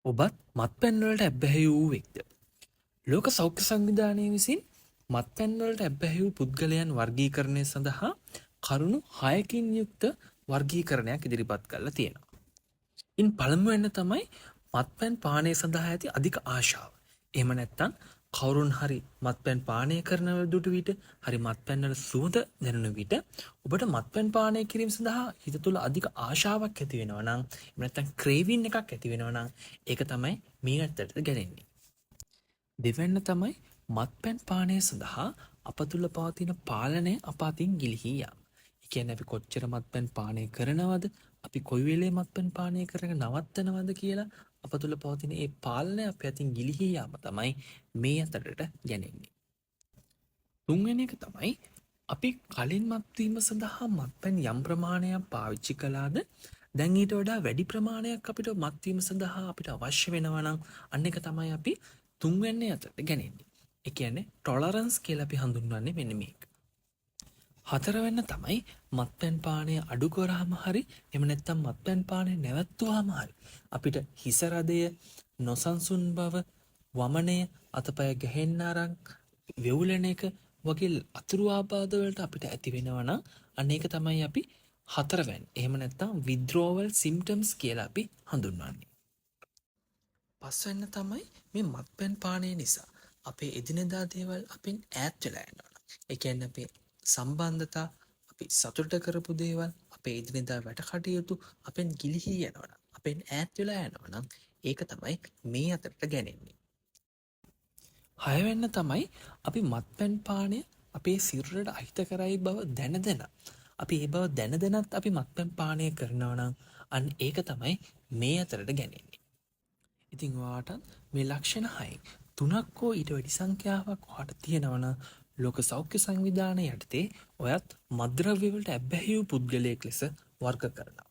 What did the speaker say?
ඔබත් මත්පැන් වලට ඇබ්බැහි වූ වෙක්ද? ලෝක සෞඛ්‍ය සංවිධානය විසින් මත්පැන් වලට ඇබ්බැහි වූ පුද්ගලයන් වර්ගීකරණය සඳහා කරුණු 6කින් යුක්ත වර්ගීකරණයක් ඉදිරිපත් කරලා තියෙනවා. ඉන් පළමුවෙන්න තමයි මත්පැන් පානය සඳහා ඇති අධික ආශාව. එහෙම නැත්නම් කවුරුන් හරි මත්පැන් පානය කරන දුටු විට හරි මත්පැන් වල සුවඳ දැනෙන විට ඔබට මත්පැන් පානය කිරීම සඳහා හිත තුළ අධික ආශාවක් ඇති වෙනවා නම් එහෙම නැත්නම් ක්‍රේවින් එකක් ඇති වෙනවා නම් ඒක තමයි මේ අතරට ගැලෙන්නේ. දෙවැන්න තමයි මත්පැන් පානය සඳහා අප තුළ පවතින පාලනය අප අතින් ගිලිහී යාම. ඒ කියන්නේ අපි කොච්චර මත්පැන් පානය කරනවද, අපි කොයි වෙලේ මත්පැන් පානය කරගෙන නවත්තනවද කියලා අප තුළ පවතින ඒ පාලනය අප අතින් ගිලිහී යාම තමයි මේ අතරට ගැනෙන්නේ. තුන්වෙනි එක තමයි අපි කලින් මත්වීම සඳහා මත්පැන් යම් ප්‍රමාණයක් පාවිච්චි කළාද දැන් ඊට වඩා වැඩි ප්‍රමාණයක් අපිට මත්වීම සඳහා අපිට අවශ්‍ය වෙනවා නම් අන්න එක තමයි අපි තුන්වැන්නේ අතරට ගැනෙන්නේ. ඒ කියන්නේ ටොලරන්ස් කියලා අපි හඳුන්වන්නේ මෙන්න මේක. හතරවෙන්න තමයි මත්පැන් පානය අඩු කරාම හරි එහෙම නැත්නම් මත්පැන් පානය නැවැත්තුවාම හරි අපිට හිස රදය, නොසන්සුන් බව, වමනය, අතපය ගැහෙන්න අරන් වෙවුලන එක වගේ අතුරු ආබාධ වලට අපිට ඇති වෙනවා නම් අන්න ඒක තමයි අපි හතරවැන්න. එහෙම නැත්නම් withdrawal symptoms කියලා අපි හඳුන්වන්නේ. පස්වෙන්න තමයි මේ මත්පැන් පානය නිසා අපේ එදිනෙදා දේවල් අපෙන් ඈත් වෙලා යනවා. ඒ කියන්නේ අපේ සම්බන්ධතා, අපි සතුට කරපු දේවල්, අපේ එදිනෙදා වැඩ කටයුතු අපෙන් ගිලිහී යනවා. අපෙන් ඈත් වෙලා යනවා නම් ඒක තමයි මේ අතරට ගැනෙන්නේ. හයවෙන්න තමයි අපි මත්පැන් පානය අපේ සිරුරට අහිතකරයි බව දැන අපි ඒ බව දැනත් අපි මත්පැන් පානය කරනවා නම් අන්න ඒක තමයි මේ අතරට ගැනෙන්නේ. ඉතින් ඔයාට මේ ලක්ෂණ 6 තුනක් හෝ ඊට වැඩි සංඛ්‍යාවක් ඔයාට තියෙනවා නම් ලෝක සෞඛ්‍ය සංවිධානය යටතේ ඔයත් මත්ද්‍රව්‍ය වලට ඇබ්බැහි වූ පුද්ගලයෙක් ලෙස වර්ග කරනවා.